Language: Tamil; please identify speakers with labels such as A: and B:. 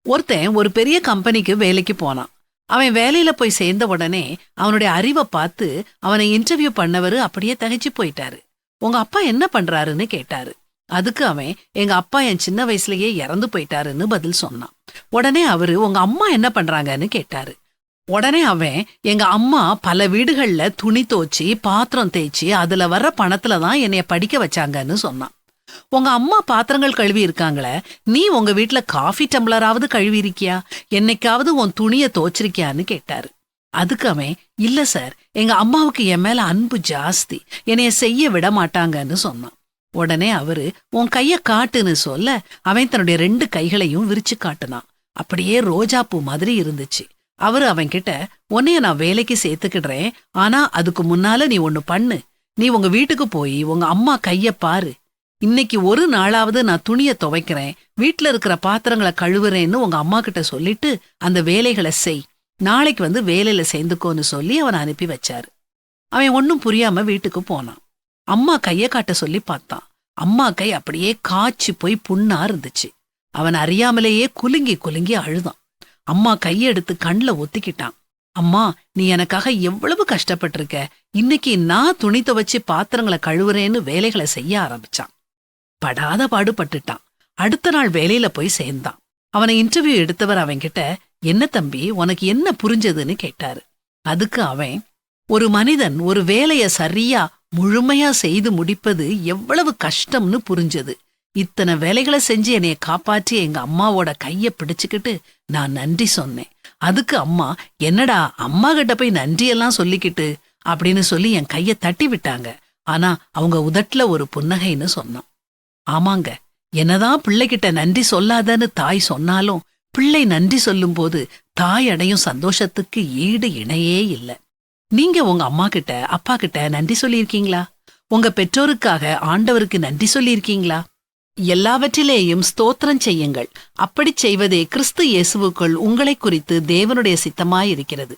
A: ஒருத்தன் ஒரு பெரிய கம்பெனிக்கு வேலைக்கு போனான். அவன் வேலையில போய் சேர்ந்த உடனே அவனுடைய அறிவை பார்த்து அவனை இன்டர்வியூ பண்ணவரு அப்படியே திகைச்சு போயிட்டாரு. உங்க அப்பா என்ன பண்றாருன்னு கேட்டாரு. அதுக்கு அவன், எங்க அப்பா என் சின்ன வயசுலயே இறந்து போயிட்டாருன்னு பதில் சொன்னான். உடனே அவரு, உங்க அம்மா என்ன பண்றாங்கன்னு கேட்டாரு. உடனே அவன், எங்க அம்மா பல வீடுகள்ல துணி தோச்சி பாத்திரம் தேய்ச்சி அதுல வர்ற பணத்துலதான் என்னைய படிக்க வச்சாங்கன்னு சொன்னான். உங்க அம்மா பாத்திரங்கள் கழுவி இருக்காங்களே, நீ உங்க வீட்டுல காஃபி டம்ளராவது கழுவி இருக்கியா? என்னைக்காவது உன் துணிய தோச்சிருக்கியான்னு கேட்டாரு. அதுக்கு அவன், இல்ல சார், எங்க அம்மாவுக்கு என் மேல அன்பு ஜாஸ்தி, என்னைய செய்ய விட மாட்டாங்கன்னு சொன்னான். உடனே அவரு, உன் கைய காட்டுன்னு சொல்ல அவன் தன்னுடைய 2 கைகளையும் விரிச்சு காட்டுனான். அப்படியே ரோஜா பூ மாதிரி இருந்துச்சு. அவரு அவன் கிட்ட, உன்னைய நான் வேலைக்கு சேர்த்துக்கிடுறேன், ஆனா அதுக்கு முன்னால நீ ஒண்ணு பண்ணு. நீ உங்க வீட்டுக்கு போய் உங்க அம்மா கைய பாரு. இன்னைக்கு ஒரு நாளாவது நான் துணிய துவைக்கிறேன், வீட்டுல இருக்கிற பாத்திரங்களை கழுவுறேன்னு உங்க அம்மா கிட்ட சொல்லிட்டு அந்த வேலைகளை செய். நாளைக்கு வந்து வேலையில சேர்ந்துக்கோன்னு சொல்லி அவனை அனுப்பி வச்சாரு. அவன் ஒன்னும் புரியாம வீட்டுக்கு போனான். அம்மா கைய காட்ட சொல்லி பார்த்தான். அம்மா கை அப்படியே காய்ச்சி போய் புண்ணா இருந்துச்சு. அவன் அறியாமலேயே குலுங்கி குலுங்கி அழுதான். அம்மா கையெடுத்து கண்ல ஒத்திக்கிட்டான். அம்மா, நீ எனக்காக எவ்வளவு கஷ்டப்பட்டிருக்க, இன்னைக்கு நான் துணி துவைச்சு பாத்திரங்களை கழுவுறேன்னு வேலைகளை செய்ய ஆரம்பிச்சான். படாத பாடுபட்டுட்டான். அடுத்த நாள் வேலையில போய் சேர்ந்தான். அவனை இன்டர்வியூ எடுத்தவர் அவன்கிட்ட, என்ன தம்பி, உனக்கு என்ன புரிஞ்சதுன்னு கேட்டாரு. அதுக்கு அவன், ஒரு மனிதன் ஒரு வேலைய சரியா முழுமையா செய்து முடிப்பது எவ்வளவு கஷ்டம்னு புரிஞ்சது. இத்தனை வேலைகளை செஞ்சு என்னைய காப்பாற்றி எங்க அம்மாவோட கைய பிடிச்சுக்கிட்டு நான் நன்றி சொன்னேன். அதுக்கு அம்மா, என்னடா அம்மா கிட்ட போய் நன்றியெல்லாம் சொல்லிக்கிட்டு அப்படின்னு சொல்லி என் கைய தட்டி விட்டாங்க. ஆனா அவங்க உதட்டுல ஒரு புன்னகைன்னு சொன்னான். ஆமாங்க, என்னதான் பிள்ளைகிட்ட நன்றி சொல்லாதன்னு தாய் சொன்னாலும் பிள்ளை நன்றி சொல்லும் போது தாய் அடையும் சந்தோஷத்துக்கு ஈடு இணையே இல்லை. நீங்க உங்க அம்மா கிட்ட அப்பா கிட்ட நன்றி சொல்லியிருக்கீங்களா? உங்க பெற்றோருக்காக ஆண்டவருக்கு நன்றி சொல்லியிருக்கீங்களா? எல்லாவற்றிலேயும் ஸ்தோத்திரம் செய்யுங்கள். அப்படி செய்வதே கிறிஸ்து இயேசுவுக்குள் உங்களை குறித்து தேவனுடைய சித்தமாயிருக்கிறது.